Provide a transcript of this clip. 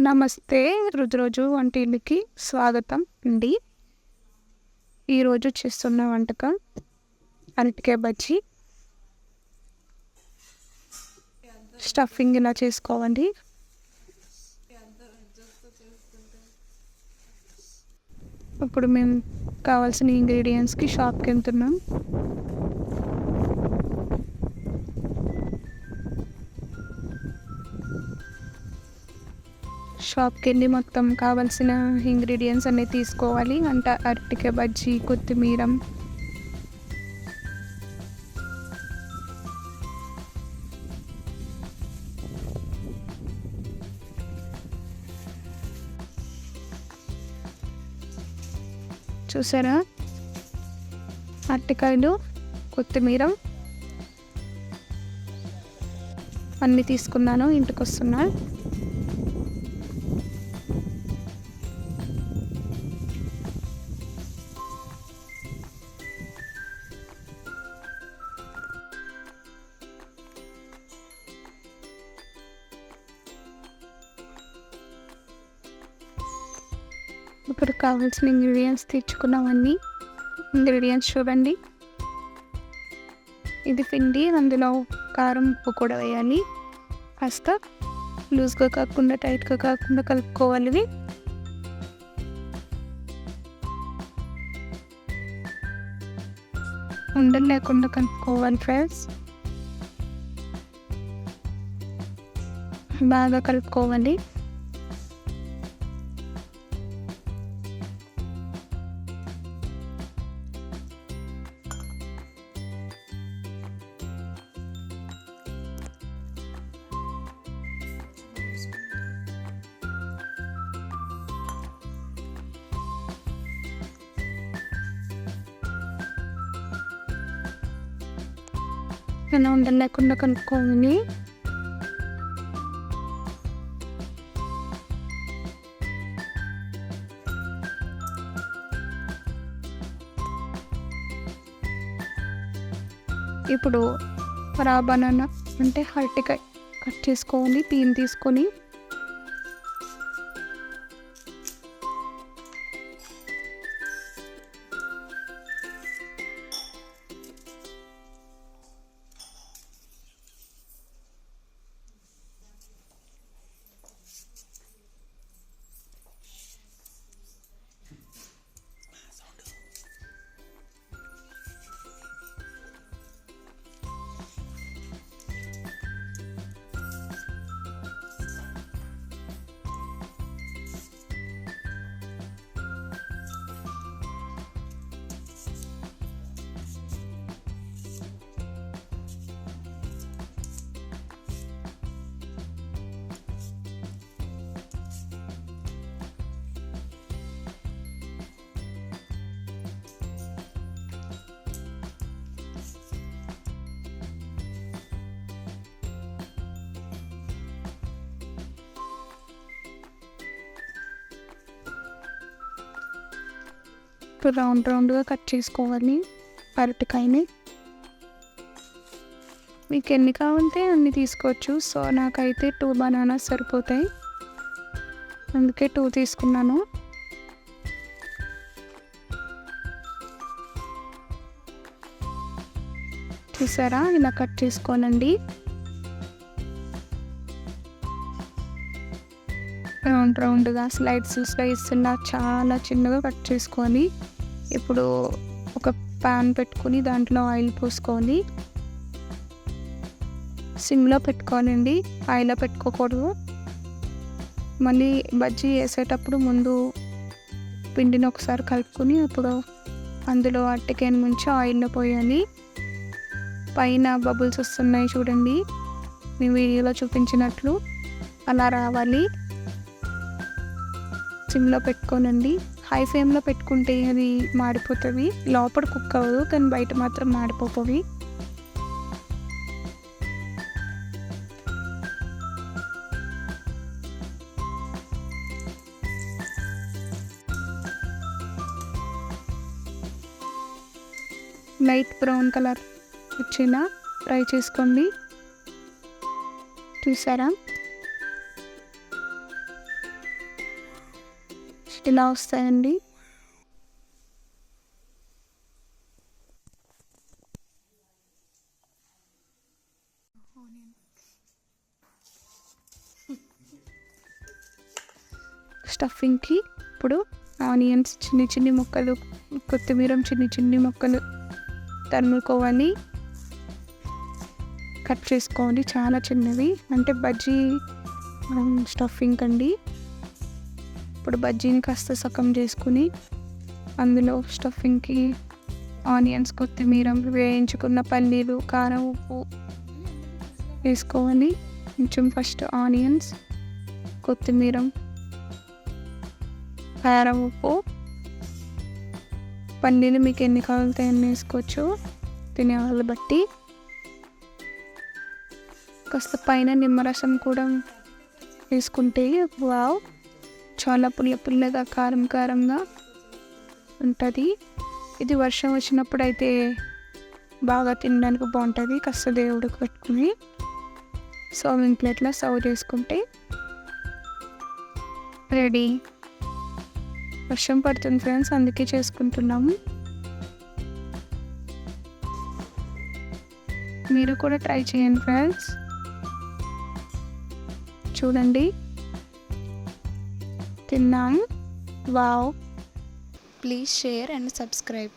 నమస్తే. రోజు వంటిల్లుకి స్వాగతం అండి. ఈరోజు చేస్తున్న వంటకం అరటికాయ బజ్జీ. స్టఫింగ్ ఇలా చేసుకోవాలి. ఇప్పుడు మేము కావాల్సిన ఇంగ్రీడియంట్స్కి షాప్కి వెళ్తున్నాం. షాప్కి వెళ్ళి మొత్తం కావాల్సిన ఇంగ్రీడియంట్స్ అన్నీ తీసుకోవాలి. అంటే అరటికాయ బజ్జీ, కొత్తిమీర, చూసారా, అరటికాయలు, కొత్తిమీర అన్నీ తీసుకున్నాను. ఇంటికి వస్తున్నా. ఇప్పుడు కావాల్సిన ఇంగ్రీడియంట్స్ తెచ్చుకున్నామన్నీ. ఇంగ్రీడియంట్స్ చూడండి. ఇది పిండి, అందులో కారం, ఉప్పు కూడా వేయాలి. కాస్త లూజ్గా కాకుండా టైట్గా కాకుండా కలుపుకోవాలి. ఇవి ఉండలు లేకుండా కలుపుకోవాలి ఫ్రెండ్స్. బాగా కలుపుకోవాలి. ఇలా ఉండలు లేకుండా కలుపుకోవాలి. ఇప్పుడు రా బనానా అంటే అరటికాయ కట్ చేసుకోవాలి. పీల్ తీసుకొని ఇప్పుడు రౌండ్గా కట్ చేసుకోవాలి అరటికాయని. మీకు ఎన్ని కావాలంటే అన్ని తీసుకోవచ్చు. సో నాకైతే 2 బనానాస్ సరిపోతాయి, అందుకే 2 తీసుకున్నాను. చూసారా, ఇలా కట్ చేసుకోనండి. రౌండ్గా స్లైస్ చాలా చిన్నగా కట్ చేసుకోవాలి. ఇప్పుడు ఒక ప్యాన్ పెట్టుకొని దాంట్లో ఆయిల్ పోసుకోవాలి. సిమ్లో పెట్టుకోవాలండి, ఆయిల్లో పెట్టుకోకూడదు. మళ్ళీ బజ్జీ వేసేటప్పుడు ముందు పిండిని ఒకసారి కలుపుకొని అప్పుడు అందులో అరటికాయని ముంచి ఆయిల్లో పోయాలి. పైన బబుల్స్ వస్తున్నాయి చూడండి, మీ వీడియోలో చూపించినట్లు అలా రావాలి. సిమ్లో పెట్టుకోనండి. హై ఫ్లేమ్లో పెట్టుకుంటే అది మాడిపోతుంది. లోపల కుక్ అవ్వదు, కానీ బయట మాత్రం మాడిపోతుంది. లైట్ బ్రౌన్ కలర్ వచ్చినా ఫ్రై చేసుకోండి. చూసారా, ఇలా వస్తాయండి. స్టఫింగ్కి ఇప్పుడు ఆనియన్స్ చిన్ని చిన్ని ముక్కలు, కొత్తిమీర చిన్ని చిన్ని ముక్కలు తరుముకోవాలి, కట్ చేసుకోవాలి. చాలా చిన్నవి, అంటే బజ్జీ స్టఫింగ్ అండి. ఇప్పుడు బజ్జీని కాస్త సగం చేసుకుని అందులో స్టఫింగ్కి ఆనియన్స్, కొత్తిమీర, వేయించుకున్న పల్లీలు, కారం, ఉప్పు వేసుకోవాలి. కొంచెం ఫస్ట్ ఆనియన్స్, కొత్తిమీర, కారం, ఉప్పు, పల్లీలు మీకు ఎన్ని కావాలితే అన్ని వేసుకోవచ్చు తినే వాళ్ళని బట్టి. కాస్త పైన నిమ్మరసం కూడా వేసుకుంటే వావ్, చాలా పుల్లగా కారం కారంగా ఉంటుంది. ఇది వర్షం వచ్చినప్పుడు అయితే బాగా తినడానికి బాగుంటుంది. కాస్త దేవుడికి పెట్టుకుని సర్వింగ్ ప్లేట్లో సర్వ్ చేసుకుంటే రెడీ. వర్షం పడుతుంది ఫ్రెండ్స్, అందుకే చేసుకుంటున్నాము. మీరు కూడా ట్రై చేయండి ఫ్రెండ్స్. చూడండి, తిన్నాము. Wow. Please share and subscribe.